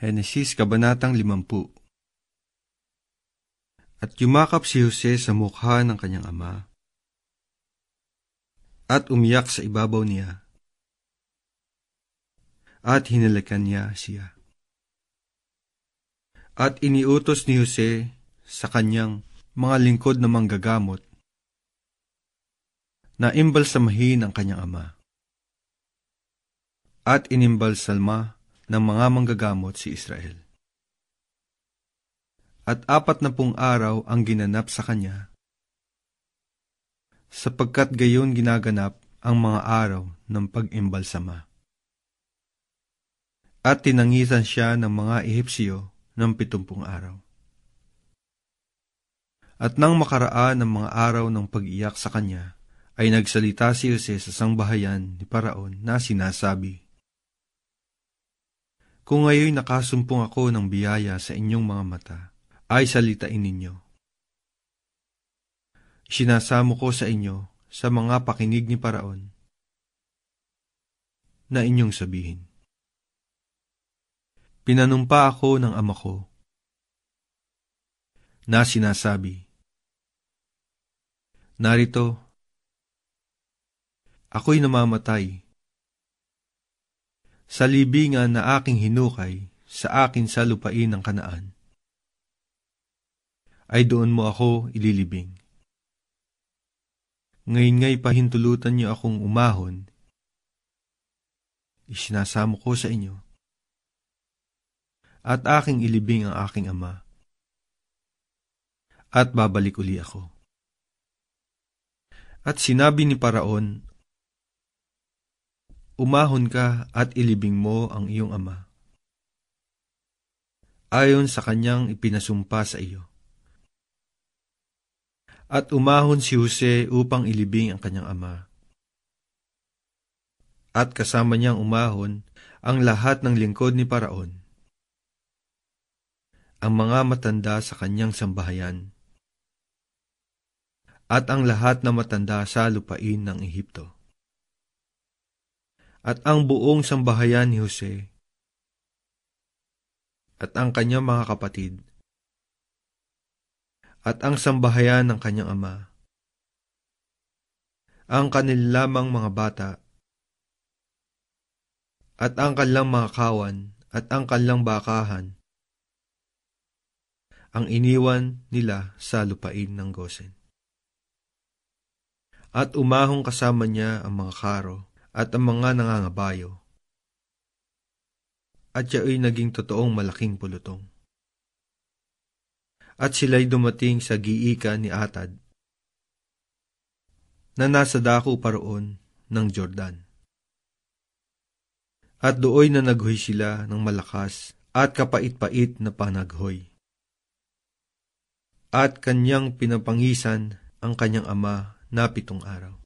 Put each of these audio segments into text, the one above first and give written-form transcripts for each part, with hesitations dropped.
Henesis Kabanatang 50. At yumakap si Jose sa mukha ng kanyang ama, at umiyak sa ibabaw niya, at hinalikan niya siya. At iniutos ni Jose sa kanyang mga lingkod na manggagamot na imbalsamahin ang kanyang ama. At inimbalsalma ng mga manggagamot si Israel. At 40 araw ang ginanap sa kanya, sapagkat gayon ginaganap ang mga araw ng pag-imbalsama. At tinangisan siya ng mga Ehipsyo ng 70 araw. At nang makaraan ng mga araw ng pag-iyak sa kanya, ay nagsalita si Jose sa sangbahayan ni Paraon na sinasabi, "Kung ngayon nakasumpong ako ng biyaya sa inyong mga mata, ay salitain ninyo. Sinasamo ko sa inyo sa mga pakinig ni Paraon na inyong sabihin. Pinanumpa ako ng ama ko na sinasabi, narito, ako'y namamatay. Sa libingan na aking hinukay sa akin sa lupain ng Kanaan, ay doon mo ako ililibing. Ngayon nga'y pahintulutan niyo akong umahon, isinasamo ko sa inyo, at aking ilibing ang aking ama, at babalik uli ako." At sinabi ni Paraon, "Umahon ka at ilibing mo ang iyong ama, ayon sa kanyang ipinasumpa sa iyo." At umahon si Jose upang ilibing ang kanyang ama. At kasama niyang umahon ang lahat ng lingkod ni Paraon, ang mga matanda sa kanyang sambahayan, at ang lahat na matanda sa lupain ng Ehipto. At ang buong sambahayan ni Jose, at ang kanyang mga kapatid, at ang sambahayan ng kanyang ama, ang kanilang mga bata, at ang kanilang mga kawan, at ang kanilang bakahan, ang iniwan nila sa lupain ng Gosen. At umahong kasama niya ang mga karo at ang mga nangangabayo, at siya ay naging totoong malaking pulutong. At sila'y dumating sa giikan ni Atad, na nasa dako paroon ng Jordan. At dooy na naghoy sila ng malakas at kapait-pait na panaghoy. At kanyang pinapangisan ang kanyang ama na 7 araw.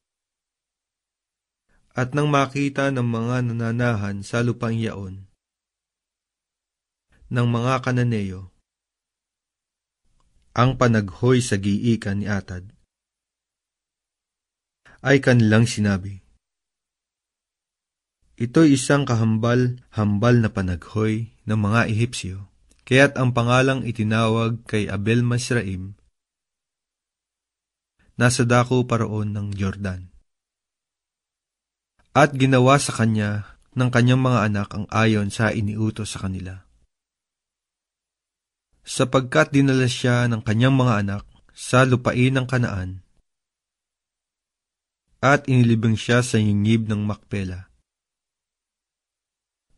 At nang makita ng mga nananahan sa lupang yaon, ng mga Kananeo, ang panaghoy sa giikan ni Atad, ay kanilang sinabi, "Ito'y isang kahambal-hambal na panaghoy ng mga Ehipsyo, kaya't ang pangalang itinawag kay Abel Masraim, nasa dako paroon ng Jordan." At ginawa sa kanya ng kanyang mga anak ang ayon sa iniutos sa kanila, sapagkat dinala siya ng kanyang mga anak sa lupain ng Kanaan, at inilibing siya sa yingib ng Makpela,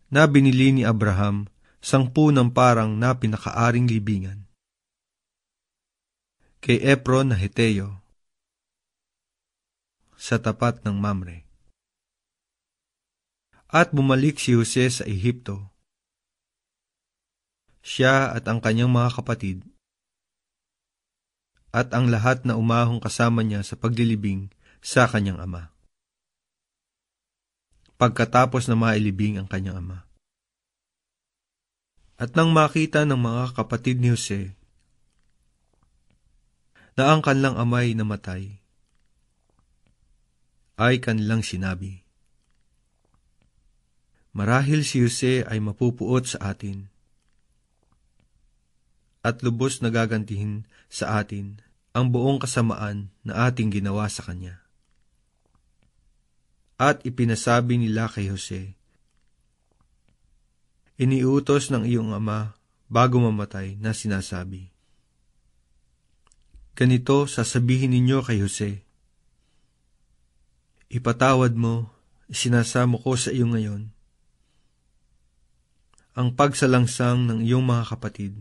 na binili ni Abraham 10 ng parang na pinakaaring libingan, kay Efron na Heteo, sa tapat ng Mamre. At bumalik si Jose sa Ehipto, siya at ang kanyang mga kapatid, at ang lahat na umahong kasama niya sa paglilibing sa kanyang ama, pagkatapos na mailibing ang kanyang ama. At nang makita ng mga kapatid ni Jose na ang kanilang ama'y namatay, ay kanilang sinabi, "Marahil si Jose ay mapupuot sa atin, at lubos na gagantihin sa atin ang buong kasamaan na ating ginawa sa kanya. At ipinasabi nila kay Jose, iniutos ng iyong ama bago mamatay na sinasabi, ganito sasabihin ninyo kay Jose, ipatawad mo, isinasamo ko sa iyo ngayon, ang pagsalangsang ng iyong mga kapatid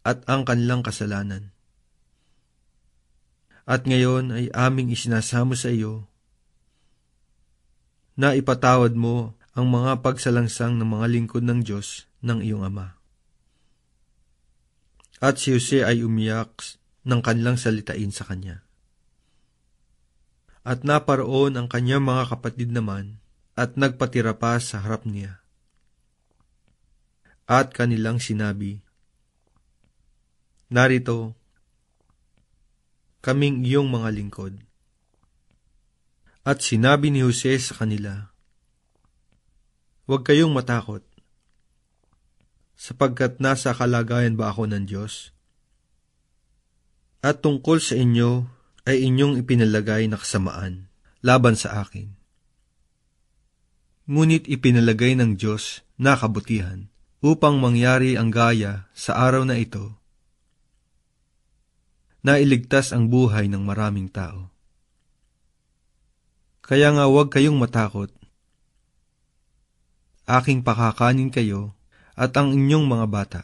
at ang kanilang kasalanan. At ngayon ay aming isinasamo sa iyo na ipatawad mo ang mga pagsalangsang ng mga lingkod ng Diyos ng iyong ama. At si Jose ay umiyak ng kanilang salitain sa kanya. At naparoon ang kanyang mga kapatid naman at nagpatira pa sa harap niya. At kanilang sinabi, narito, kaming iyong mga lingkod. At sinabi ni Jose sa kanila, huwag kayong matakot, sapagkat nasa kalagayan ba ako ng Diyos? At tungkol sa inyo ay inyong ipinalagay na kasamaan laban sa akin. Ngunit ipinalagay ng Diyos na kabutihan upang mangyari ang gaya sa araw na ito, na iligtas ang buhay ng maraming tao. Kaya nga huwag kayong matakot. Aking pakakanin kayo at ang inyong mga bata.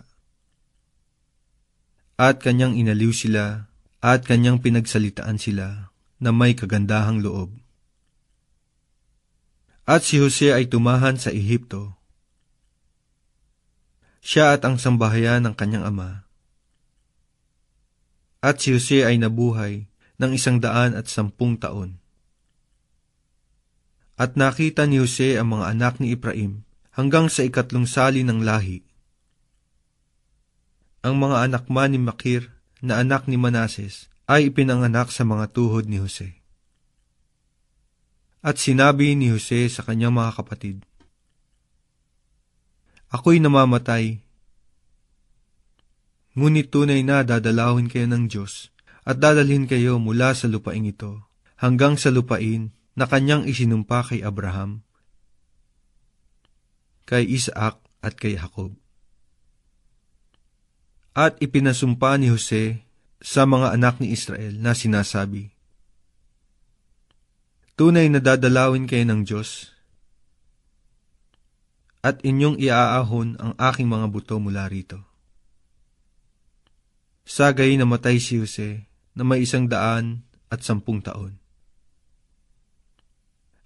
At kanyang inaliw sila at kanyang pinagsalitaan sila na may kagandahang loob. At si Jose ay tumahan sa Ehipto. Siya at ang sambahayan ng kanyang ama. At si Jose ay nabuhay ng 110 taon. At nakita ni Jose ang mga anak ni Efraim hanggang sa 3 sali ng lahi. Ang mga anak man ni Makir na anak ni Manases ay ipinanganak sa mga tuhod ni Jose. At sinabi ni Jose sa kanyang mga kapatid, ako'y namamatay, ngunit tunay na dadalawin kayo ng Diyos at dadalhin kayo mula sa lupaing ito hanggang sa lupain na kanyang isinumpa kay Abraham, kay Isaac at kay Jacob. At ipinasumpa ni Jose sa mga anak ni Israel na sinasabi, tunay na dadalawin kayo ng Diyos at inyong iaahon ang aking mga buto mula rito. Sagay namatay si Jose na may 110 taon.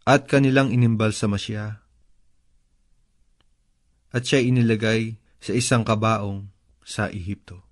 At kanilang inimbalsama siya. At siya inilagay sa isang kabaong sa Ehipto.